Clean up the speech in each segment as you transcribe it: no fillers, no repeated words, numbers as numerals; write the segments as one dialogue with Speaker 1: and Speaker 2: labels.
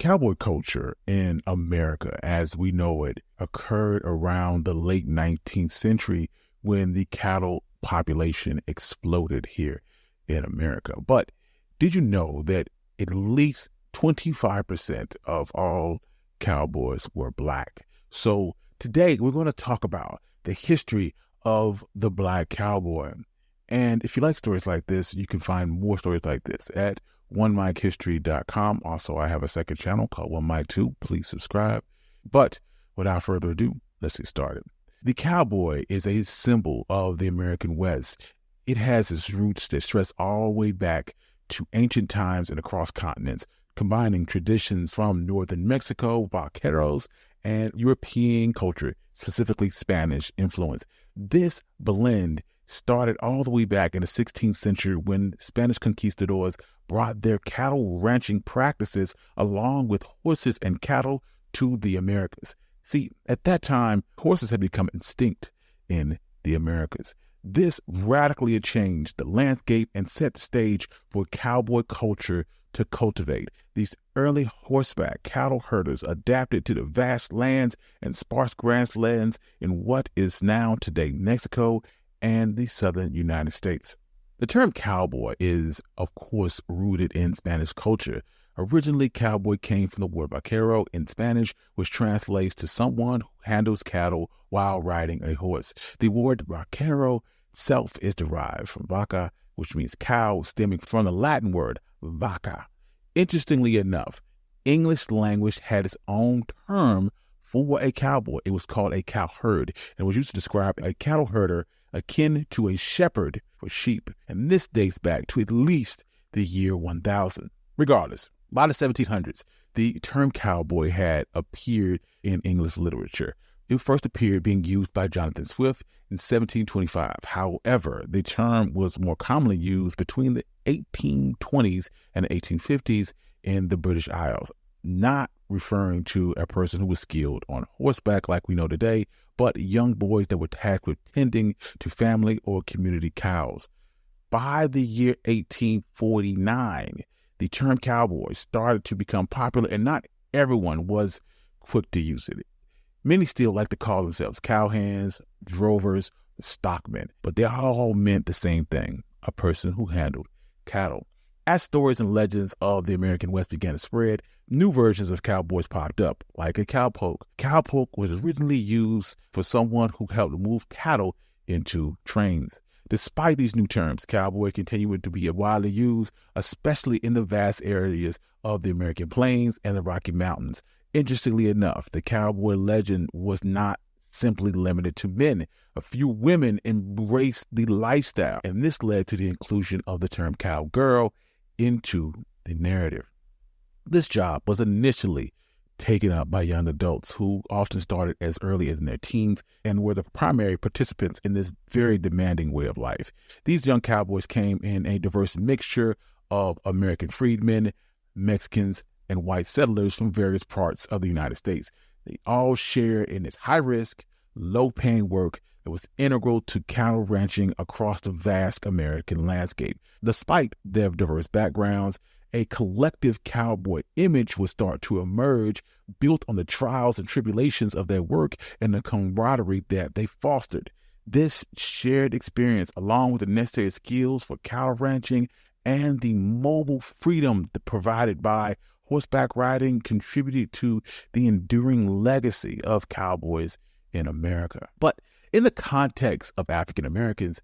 Speaker 1: Cowboy culture in America, as we know it, occurred around the late 19th century when the cattle population exploded here in America. But did you know that at least 25% of all cowboys were black? So today we're going to talk about the history of the black cowboy. And if you like stories like this, you can find more stories like this at OneMikeHistory.com. Also, I have a second channel called One Mike 2. Please subscribe. But without further ado, let's get started. The cowboy is a symbol of the American West. It has its roots that stretch all the way back to ancient times and across continents, combining traditions from northern Mexico, vaqueros, and European culture, specifically Spanish influence. This blend started all the way back in the 16th century when Spanish conquistadors brought their cattle ranching practices along with horses and cattle to the Americas. See, at that time, horses had become extinct in the Americas. This radically changed the landscape and set the stage for cowboy culture to cultivate. These early horseback cattle herders adapted to the vast lands and sparse grasslands in what is now today Mexico and the southern United States. The term cowboy is, of course, rooted in Spanish culture. Originally, cowboy came from the word vaquero in Spanish, which translates to someone who handles cattle while riding a horse. The word vaquero itself is derived from vaca, which means cow, stemming from the Latin word vaca. Interestingly enough, English language had its own term for a cowboy. It was called a cowherd, and was used to describe a cattle herder akin to a shepherd for sheep. And this dates back to at least the year 1000. Regardless, by the 1700s, the term cowboy had appeared in English literature. It first appeared being used by Jonathan Swift in 1725. However, the term was more commonly used between the 1820s and the 1850s in the British Isles, not referring to a person who was skilled on horseback like we know today, but young boys that were tasked with tending to family or community cows. By the year 1849, the term cowboy started to become popular, and not everyone was quick to use it. Many still like to call themselves cowhands, drovers, stockmen, but they all meant the same thing: a person who handled cattle. As stories and legends of the American West began to spread, new versions of cowboys popped up, like a cowpoke. Cowpoke was originally used for someone who helped move cattle into trains. Despite these new terms, cowboy continued to be widely used, especially in the vast areas of the American Plains and the Rocky Mountains. Interestingly enough, the cowboy legend was not simply limited to men. A few women embraced the lifestyle, and this led to the inclusion of the term cowgirl into the narrative. This job was initially taken up by young adults who often started as early as in their teens and were the primary participants in this very demanding way of life. These young cowboys came in a diverse mixture of American freedmen, Mexicans, and white settlers from various parts of the United States. They all shared in this high-risk, low-paying work that was integral to cattle ranching across the vast American landscape. Despite their diverse backgrounds, a collective cowboy image would start to emerge, built on the trials and tribulations of their work and the camaraderie that they fostered. This shared experience, along with the necessary skills for cattle ranching and the mobile freedom provided by horseback riding, contributed to the enduring legacy of cowboys in America. But in the context of African Americans,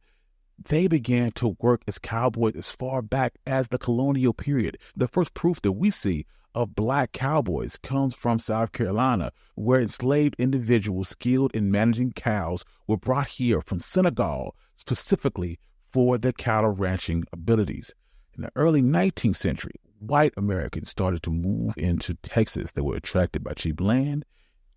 Speaker 1: they began to work as cowboys as far back as the colonial period. The first proof that we see of black cowboys comes from South Carolina, where enslaved individuals skilled in managing cows were brought here from Senegal specifically for their cattle ranching abilities. In the early 19th century, white Americans started to move into Texas. They were attracted by cheap land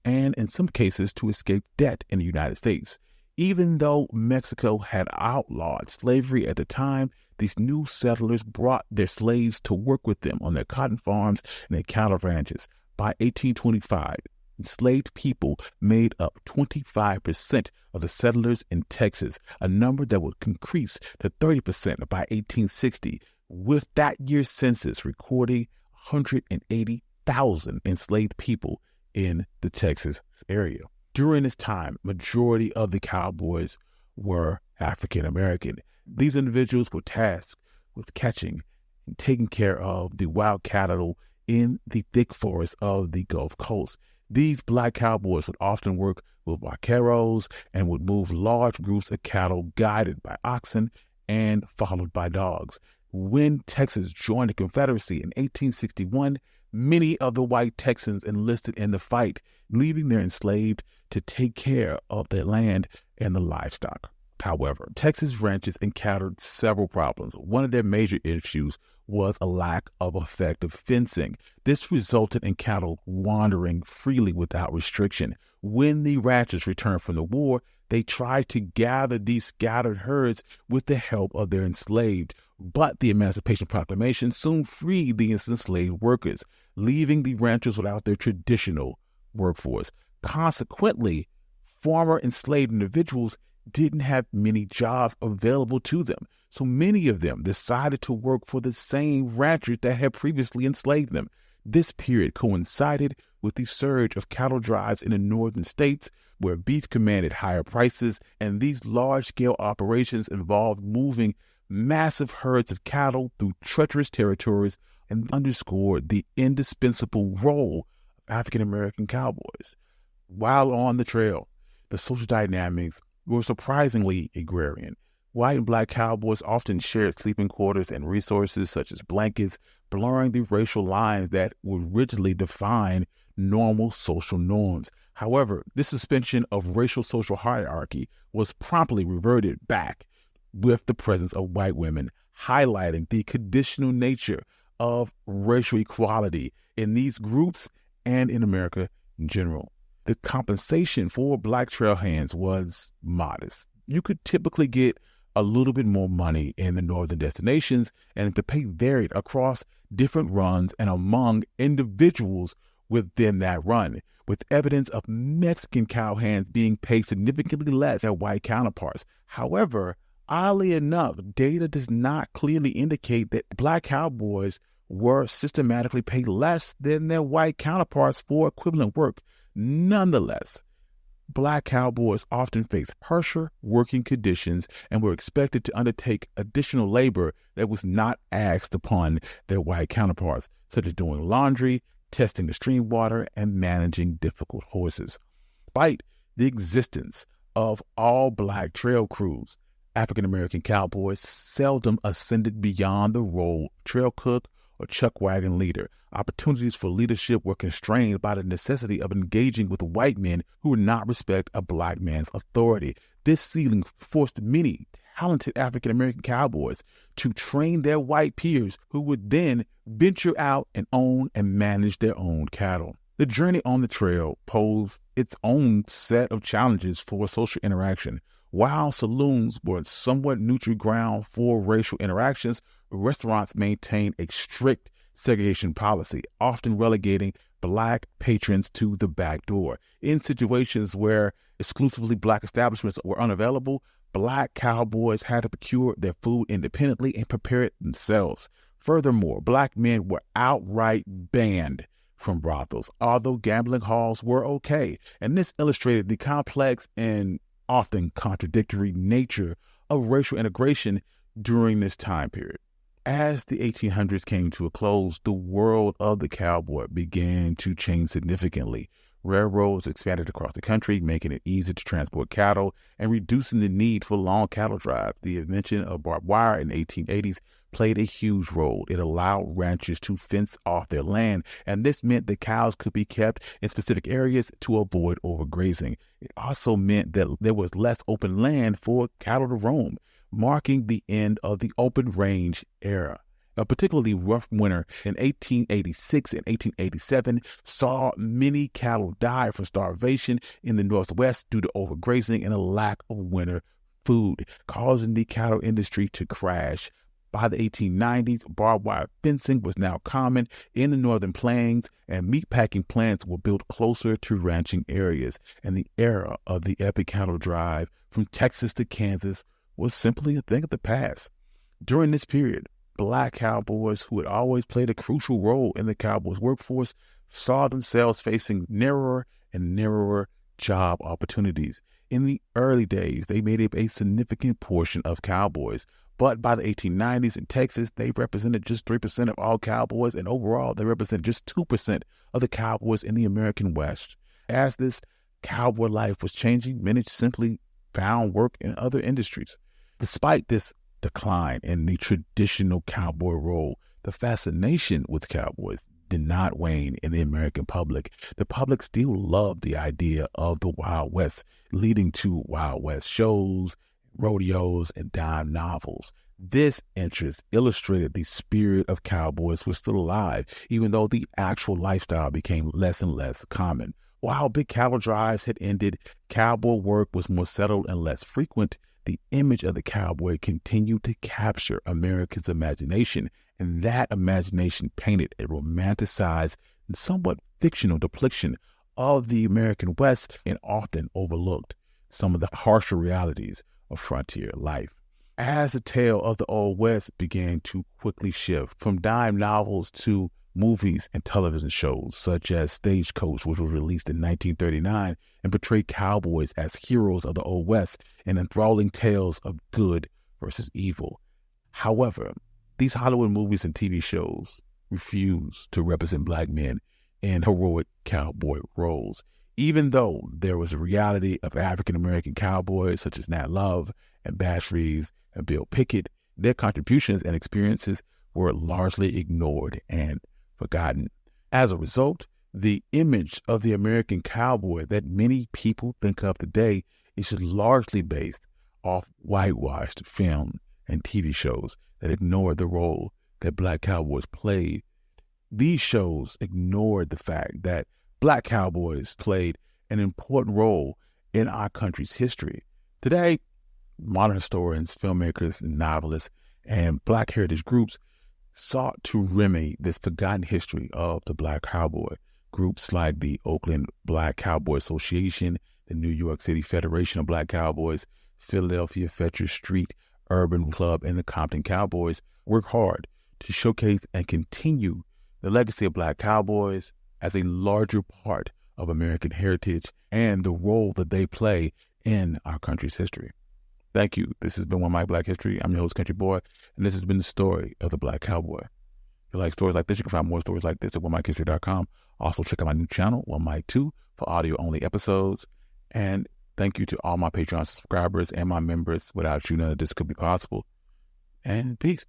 Speaker 1: and, in some cases, to escape debt in the United States. Even though Mexico had outlawed slavery at the time, these new settlers brought their slaves to work with them on their cotton farms and their cattle ranches. By 1825, enslaved people made up 25% of the settlers in Texas, a number that would increase to 30% by 1860, with that year's census recording 100,000 enslaved people in the Texas area. During this time, majority of the cowboys were African American. These individuals were tasked with catching and taking care of the wild cattle in the thick forests of the Gulf Coast. These black cowboys would often work with vaqueros and would move large groups of cattle guided by oxen and followed by dogs. When Texas joined the Confederacy in 1861, many of the white Texans enlisted in the fight, leaving their enslaved to take care of their land and the livestock. However, Texas ranchers encountered several problems. One of their major issues was a lack of effective fencing. This resulted in cattle wandering freely without restriction. When the ranchers returned from the war, they tried to gather these scattered herds with the help of their enslaved, but the Emancipation Proclamation soon freed the enslaved workers, leaving the ranchers without their traditional workforce. Consequently, former enslaved individuals didn't have many jobs available to them, so many of them decided to work for the same ranchers that had previously enslaved them. This period coincided with the surge of cattle drives in the northern states, where beef commanded higher prices, and these large-scale operations involved moving massive herds of cattle through treacherous territories and underscored the indispensable role of African-American cowboys. While on the trail, the social dynamics were surprisingly agrarian. White and black cowboys often shared sleeping quarters and resources such as blankets, blurring the racial lines that would rigidly define normal social norms. However, this suspension of racial social hierarchy was promptly reverted back with the presence of white women, highlighting the conditional nature of racial equality in these groups and in America in general. The compensation for black trail hands was modest. You could typically get a little bit more money in the northern destinations, and the pay varied across different runs and among individuals within that run, with evidence of Mexican cowhands being paid significantly less than white counterparts. However, oddly enough, data does not clearly indicate that black cowboys were systematically paid less than their white counterparts for equivalent work. Nonetheless, black cowboys often faced harsher working conditions and were expected to undertake additional labor that was not asked upon their white counterparts, such as doing laundry, testing the stream water, and managing difficult horses. Despite the existence of all black trail crews, African-American cowboys seldom ascended beyond the role of trail cook or chuck wagon leader. Opportunities for leadership were constrained by the necessity of engaging with white men who would not respect a black man's authority. This ceiling forced many talented African-American cowboys to train their white peers, who would then venture out and own and manage their own cattle. The journey on the trail posed its own set of challenges for social interaction. While saloons were somewhat neutral ground for racial interactions, restaurants maintained a strict segregation policy, often relegating black patrons to the back door. In situations where exclusively black establishments were unavailable, black cowboys had to procure their food independently and prepare it themselves. Furthermore, black men were outright banned from brothels, although gambling halls were okay. And this illustrated the complex and often contradictory nature of racial integration during this time period. As the 1800s came to a close, the world of the cowboy began to change significantly. Railroads expanded across the country, making it easier to transport cattle and reducing the need for long cattle drives. The invention of barbed wire in the 1880s played a huge role. It allowed ranchers to fence off their land, and this meant that cows could be kept in specific areas to avoid overgrazing. It also meant that there was less open land for cattle to roam, marking the end of the open range era. A particularly rough winter in 1886 and 1887 saw many cattle die from starvation in the Northwest due to overgrazing and a lack of winter food, causing the cattle industry to crash. By the 1890s, barbed wire fencing was now common in the northern plains, and meatpacking plants were built closer to ranching areas, and the era of the epic cattle drive from Texas to Kansas was simply a thing of the past. During this period, black cowboys, who had always played a crucial role in the Cowboys workforce, saw themselves facing narrower and narrower job opportunities. In the early days, they made up a significant portion of cowboys, but by the 1890s in Texas, they represented just 3% of all cowboys, and overall, they represented just 2% of the cowboys in the American West. As this cowboy life was changing, many simply found work in other industries. Despite this decline in the traditional cowboy role, the fascination with cowboys did not wane in the American public. The public still loved the idea of the Wild West, leading to Wild West shows, rodeos, and dime novels. This interest illustrated the spirit of cowboys was still alive, even though the actual lifestyle became less and less common. While big cattle drives had ended, cowboy work was more settled and less frequent. The image of the cowboy continued to capture Americans' imagination, and that imagination painted a romanticized and somewhat fictional depiction of the American West and often overlooked some of the harsher realities of frontier life. As the tale of the Old West began to quickly shift from dime novels to movies and television shows such as Stagecoach, which was released in 1939 and portrayed cowboys as heroes of the Old West and enthralling tales of good versus evil. However, these Hollywood movies and TV shows refuse to represent Black men in heroic cowboy roles, even though there was a reality of African-American cowboys such as Nat Love and Bass Reeves and Bill Pickett. Their contributions and experiences were largely ignored and forgotten. As a result, the image of the American cowboy that many people think of today is largely based off whitewashed film and TV shows that ignored the role that Black cowboys played. These shows ignored the fact that Black cowboys played an important role in our country's history. Today, modern historians, filmmakers, and novelists, and Black heritage groups sought to remedy this forgotten history of the Black cowboy. Groups like the Oakland Black Cowboy Association, the New York City Federation of Black Cowboys, Philadelphia Fetcher Street Urban Club, and the Compton Cowboys work hard to showcase and continue the legacy of Black cowboys as a larger part of American heritage and the role that they play in our country's history. Thank you. This has been One Mic Black History. I'm your host, Country Boy, and this has been the story of the Black cowboy. If you like stories like this, you can find more stories like this at OneMicHistory.com. Also, check out my new channel, One Mic 2, for audio-only episodes. And thank you to all my Patreon subscribers and my members. Without you, none of this could be possible. And peace.